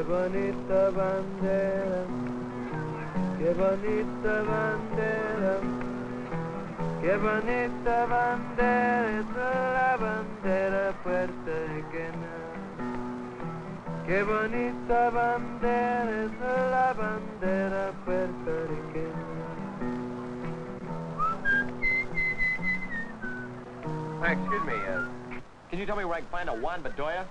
bonita bandera, qué bonita bandera, qué bonita bandera es la bandera puertorriqueña. Qué bonita bandera es la bandera puertorriqueña. Hi, excuse me, can you tell me where I can find a Juan Bedoya?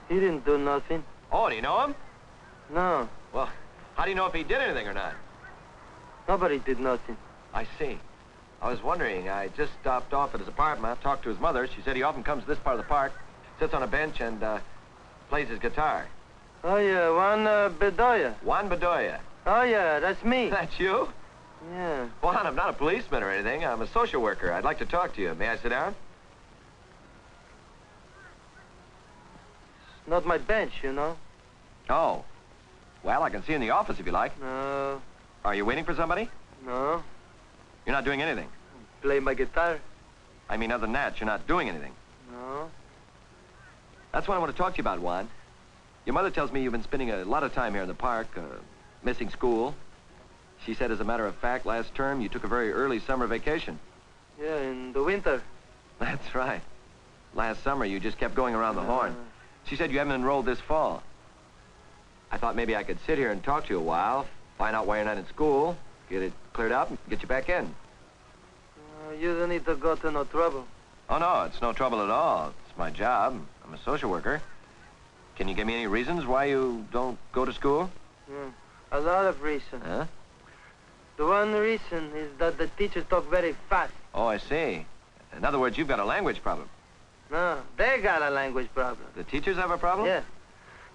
He didn't do nothing. Oh, do you know him? No, Well, how do you know if he did anything or not? nobody did nothing. I see. I was wondering, I just stopped off at his apartment, talked to his mother. She said he often comes to this part of the park, sits on a bench and, plays his guitar. Oh, yeah, Juan Bedoya. Juan Bedoya. Oh, yeah, that's me. That's you? Yeah. Juan, I'm not a policeman or anything. I'm a social worker. I'd like to talk to you. May I sit down? It's not my bench, you know. Oh. Well, I can see you in the office if you like. No, Are you waiting for somebody? no. You're not doing anything. Play my guitar. I mean, other than that, you're not doing anything. No. That's what I want to talk to you about, Juan. Your mother tells me you've been spending a lot of time here in the park, missing school. She said, as a matter of fact, last term you took a very early summer vacation. Yeah, in the winter. That's right. Last summer you just kept going around the horn. She said you haven't enrolled this fall. I thought maybe I could sit here and talk to you a while, find out why you're not in school, get it cleared up, and get you back in. You don't need to go to no trouble. Oh, no, it's no trouble at all. It's my job. I'm a social worker. Can you give me any reasons why you don't go to school? Yeah, a lot of reasons. Huh? The one reason is that the teachers talk very fast. Oh, I see. In other words, you've got a language problem. No, they got a language problem. The teachers have a problem? Yeah.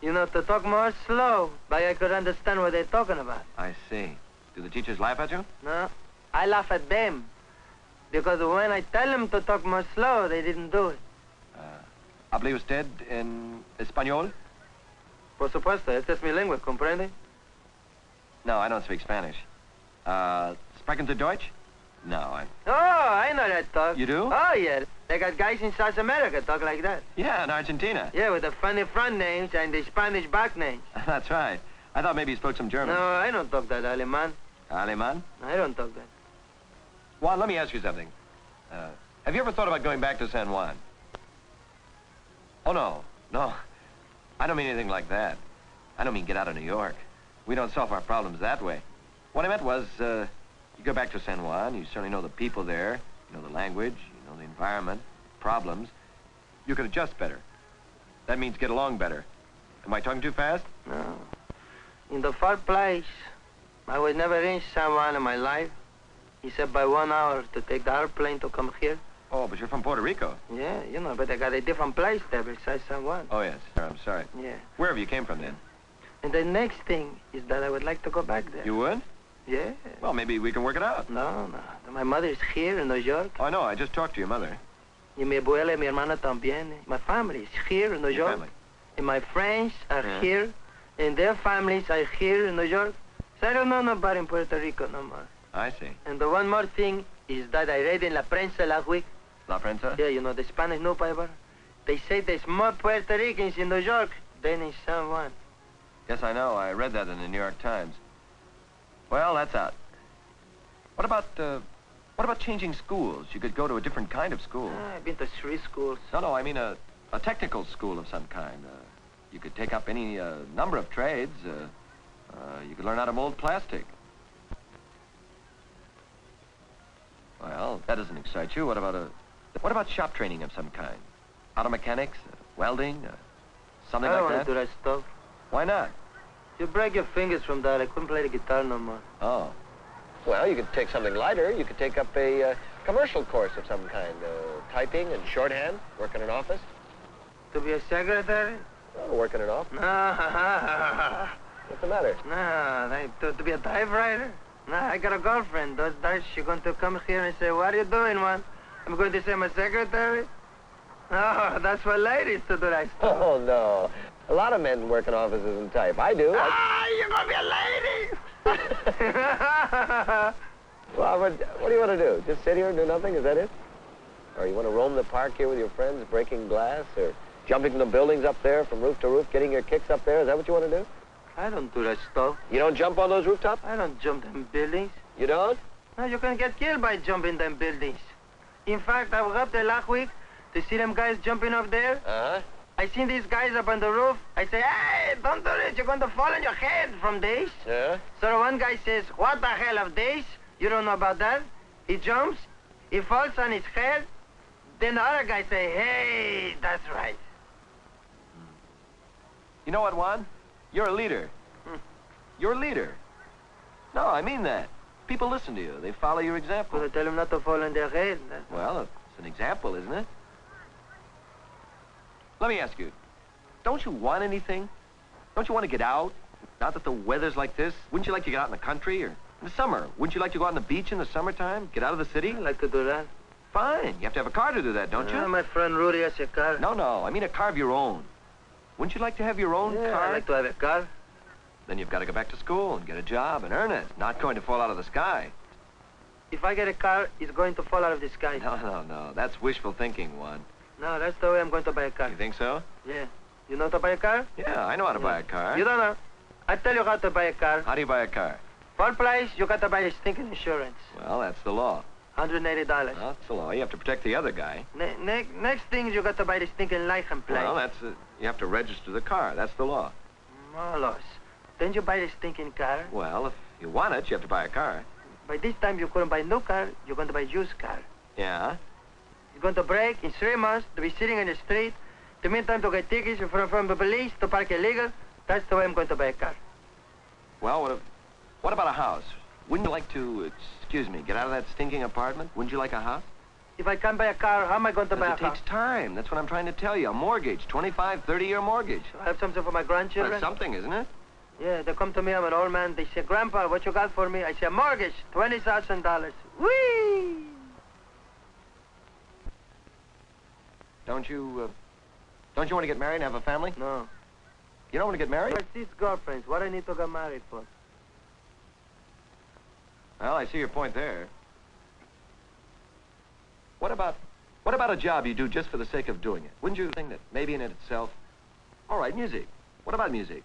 You know, to talk more slow, but I could understand what they're talking about. I see. Do the teachers laugh at you? No, I laugh at them. Because when I tell them to talk more slow, they didn't do it. ¿Habla usted en español? Por supuesto, esta es mi lengua, ¿comprende? No, I don't speak Spanish. Sprechen Sie Deutsch? No, I... Oh, I know that talk. You do? Oh, yeah. They got guys in South America talk like that. Yeah, in Argentina. Yeah, with the funny front names and the Spanish back names. That's right. I thought maybe you spoke some German. No, I don't talk that, Alemán. Alemán? I don't talk that. Juan, let me ask you something. Have you ever thought about going back to San Juan? Oh, no. No. I don't mean anything like that. I don't mean get out of New York. We don't solve our problems that way. What I meant was, you go back to San Juan, you certainly know the people there, you know the language, you know the environment, problems. You could adjust better. That means get along better. Am I talking too fast? No. In the far place, I was never in San Juan in my life. Except by 1 hour to take the airplane to come here. Oh, but you're from Puerto Rico. Yeah, you know, but I got a different place there besides San Juan. Oh, yes. I'm sorry. Yeah. Wherever you came from, then. And the next thing is that I would like to go back there. You would? Yeah. Well, maybe we can work it out. No, no. My mother is here in New York. Oh, I know. I just talked to your mother. Y mi abuela y mi hermana también. My family is here in New York. Family. And my friends are here. And their families are here in New York. So I don't know nobody in Puerto Rico no more. I see. And the one more thing is that I read in La Prensa last week. La Prensa? Yeah, you know, the Spanish newspaper. They say there's more Puerto Ricans in New York than in San Juan. Yes, I know. I read that in the New York Times. Well, that's out. What about changing schools? You could go to a different kind of school. I've been to 3 schools. No, I mean a technical school of some kind. You could take up any number of trades. You could learn how to mold plastic. Well, that doesn't excite you. What about shop training of some kind? Auto mechanics, welding, something I don't like want to that? do that stuff. Why not? You break your fingers from that. I couldn't play the guitar no more. Oh. Well, you could take something lighter. You could take up a commercial course of some kind. Typing and shorthand, work in an office. To be a secretary? Oh, work in an office. No. What's the matter? No, to be a typewriter? No, I got a girlfriend. Those days she's going to come here and say, what are you doing, Juan? I'm going to say I'm a secretary? No, that's for ladies to do that stuff. Oh, no. A lot of men work in offices and type. I do. You're going to be a lady! Well, what do you want to do? Just sit here and do nothing? Is that it? Or you want to roam the park here with your friends, breaking glass, or Jumping from the buildings up there, from roof to roof, getting your kicks up there? Is that what you want to do? I don't do that stuff. You don't jump on those rooftops? I don't jump them buildings. You don't? No, you can get killed by jumping them buildings. In fact, I was up there last week to see them guys jumping up there. Uh-huh. I seen these guys up on the roof. I say, hey, don't do it. You're going to fall on your head from this. Yeah? So one guy says, what the hell of this? You don't know about that? He jumps. He falls on his head. Then the other guy say, hey, that's right. You know what, Juan? You're a leader. You're a leader. No, I mean that. People listen to you. They follow your example. But I tell them not to fall on their head. Well, it's an example, isn't it? Let me ask you, don't you want anything? Don't you want to get out? Now that the weather's like this, wouldn't you like to get out in the country or in the summer? Wouldn't you like to go out on the beach in the summertime? Get out of the city? I like to do that. Fine. You have to have a car to do that, don't you? My friend Rudy has a car. No. I mean a car of your own. Wouldn't you like to have your own car? I like to have a car. Then you've got to go back to school and get a job and earn it. Not going to fall out of the sky. If I get a car, it's going to fall out of the sky. No. That's wishful thinking, Juan. No, that's the way I'm going to buy a car. You think so? Yeah. You know how to buy a car? Yeah, I know how to buy a car. You don't know. I tell you how to buy a car. How do you buy a car? First place, you got to buy the stinking insurance. Well, that's the law. $180. Well, that's the law. You have to protect the other guy. Next thing, you got to buy the stinking license plate. Well, that's you have to register the car. That's the law. Molos. Then you buy the stinking car. Well, if you want it, you have to buy a car. By this time, you couldn't buy no car. You're going to buy used car. Yeah? You're going to break in 3 months to be sitting in the street. The meantime, to get tickets from the police to park illegal. That's the way I'm going to buy a car. Well, what about a house? Wouldn't you like to, get out of that stinking apartment? Wouldn't you like a house? If I can't buy a car, how am I going to buy a It house? takes time. That's what I'm trying to tell you. A mortgage, 25, 30-year mortghee. I have something for my grandchildren. That's something, isn't it? Yeah, they come to me. I'm an old man. They say, Grandpa, what you got for me? I say, a mortgage, $20,000. Whee! Don't you want to get married and have a family? No. You don't want to get married? I have 6 girlfriends. What I need to get married for? Well, I see your point there. What about a job you do just for the sake of doing it? Wouldn't you think that maybe in it itself... All right, music. What about music?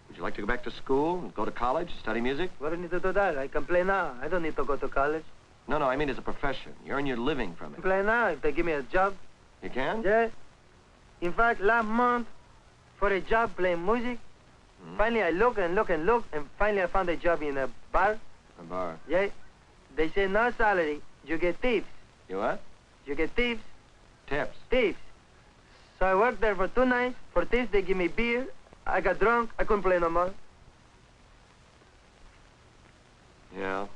Would you like to go back to school and go to college, study music? What do I need to do that? I can play now. I don't need to go to college. No, I mean as a profession. You earn your living from I it. can play now if they give me a job. You can? Yeah. In fact, last month, for a job playing music, finally I look, and finally I found a job in a bar. A bar. Yeah. They say no salary, you get tips. You what? You get tips. Tips. Tips. So I worked there for 2 nights. For tips, they give me beer. I got drunk. I couldn't play no more. Yeah.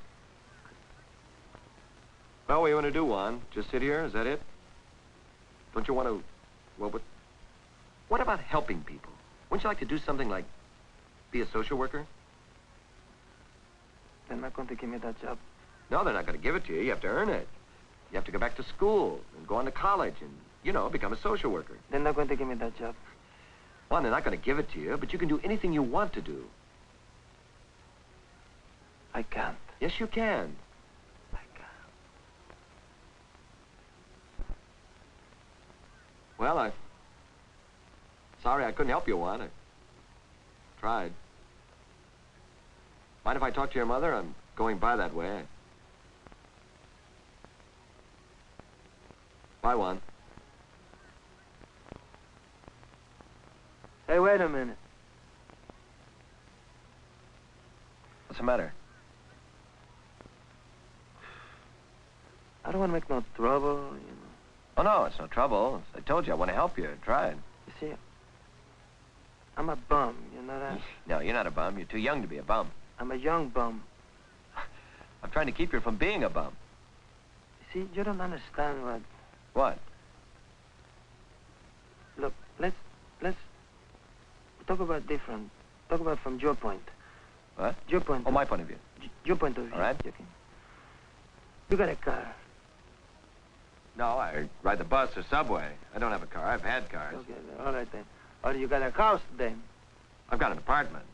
Well, what do you want to do, Juan? Just sit here? Is that it? Don't you want to... Well, what about helping people? Wouldn't you like to do something like be a social worker? They're not going to give me that job. No, they're not going to give it to you. You have to earn it. You have to go back to school and go on to college and, become a social worker. They're not going to give me that job. Well, they're not going to give it to you, but you can do anything you want to do. I can't. Yes, you can. I can't. Well, sorry I couldn't help you, Juan. I tried. Mind if I talk to your mother? I'm going by that way. Bye, Juan. Hey, wait a minute. What's the matter? I don't want to make no trouble, Oh, no, it's no trouble. As I told you, I want to help you. I tried. You see, I'm a bum, you know that? No, you're not a bum. You're too young to be a bum. I'm a young bum. I'm trying to keep you from being a bum. You see, you don't understand what... What? Look, let's talk about different. Talk about from your point. What? Your point. Oh, my point of view. Your point of view. All right. Okay. You got a car. No, I ride the bus or subway. I don't have a car. I've had cars. Okay, all right then. Or you got a house then. I've got an apartment.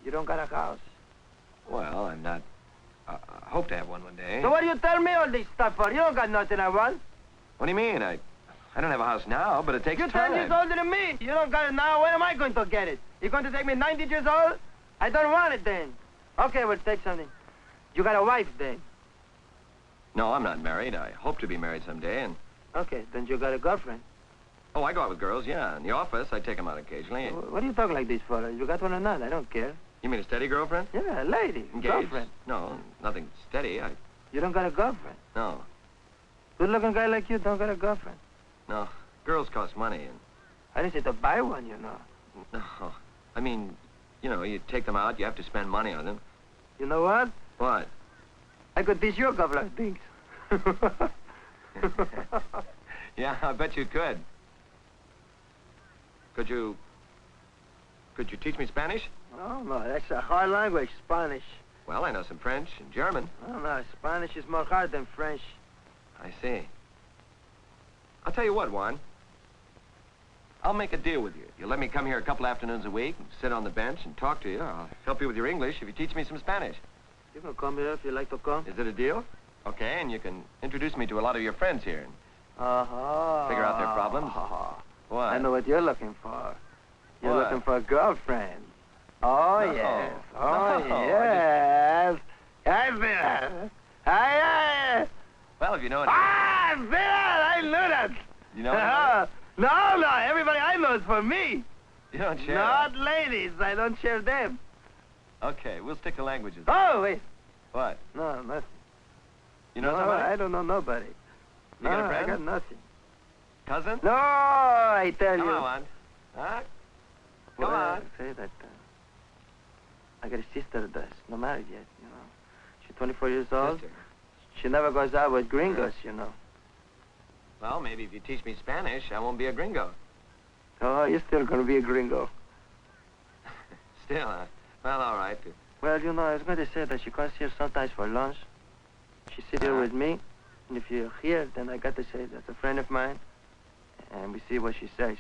You don't got a house. Well, I'm not... I hope to have one day. So what do you tell me all this stuff for? You don't got nothing I want. What do you mean? I don't have a house now, but it takes You're time. 10 years older than me. You don't got it now. When am I going to get it? You're going to take me 90 years old? I don't want it then. Okay, we'll take something. You got a wife then? No, I'm not married. I hope to be married someday, and... Okay, then you got a girlfriend. Oh, I go out with girls, yeah. In the office, I take them out occasionally. What do you talk like this for? You got one or not? I don't care. You mean a steady girlfriend? Yeah, a lady. Engaged? Girlfriend. No, nothing steady. You don't got a girlfriend? No. Good-looking guy like you don't got a girlfriend? No. Girls cost money, and... I didn't say to buy one, you know. No. I mean, you know, you take them out, you have to spend money on them. You know what? What? I could teach you a couple of things. Yeah, I bet you could. Could you teach me Spanish? No, that's a hard language, Spanish. Well, I know some French and German. No, Spanish is more hard than French. I see. I'll tell you what, Juan. I'll make a deal with you. You let me come here a couple afternoons a week and sit on the bench and talk to you. I'll help you with your English if you teach me some Spanish. You can come here if you like to come. Is it a deal? Okay, and you can introduce me to a lot of your friends here. Uh-huh. Figure out their problems. What? I know what you're looking for. You're What? looking for a girlfriend. Oh, No. yes. Oh, No, yes. Hi, Bill. Hi. Well, if you know it. Ah, Bill, I knew that. You know it? No, everybody I know is for me. You don't share. Not ladies. I don't share them. Okay, we'll stick to languages. Oh, wait. What? No, nothing. You know no, somebody? I don't know nobody. You got a friend? I got nothing. Cousin? No, I tell Come you. on, Juan. Huh? Well, Come on. I say that I got a sister that's not married yet, you know. She's 24 years old. Sister. She never goes out with gringos, you know. Well, maybe if you teach me Spanish, I won't be a gringo. Oh, you're still going to be a gringo. Still, huh? Well, all right. Well, you know, I was going to say that she comes here sometimes for lunch. She sits here with me. And if you're here, then I got to say that's a friend of mine. And we see what she says.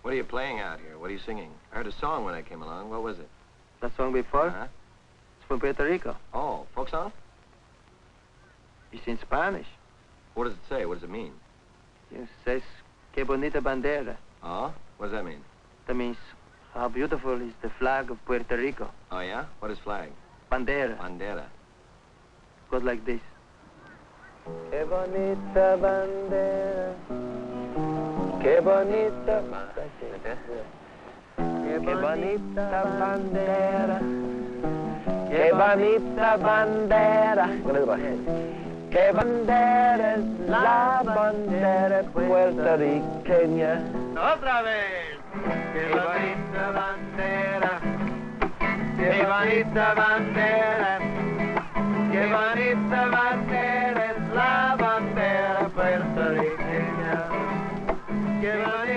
What are you playing out here? What are you singing? I heard a song when I came along. What was it? That song before? Uh-huh. It's from Puerto Rico. Oh, folk song? It's in Spanish. What does it say? What does it mean? It says, Que bonita bandera. Oh? What does that mean? That means, how beautiful is the flag of Puerto Rico. Oh, yeah? What is flag? Bandera. Bandera. Goes like this. Que bonita bandera. Que bonita. Que bonita bandera. Que bonita bandera. Que bandera es la bandera puertorriqueña. Otra vez. Que bonita bandera. Que bonita bandera. Que bonita bandera es la bandera puertorriqueña. Que bonita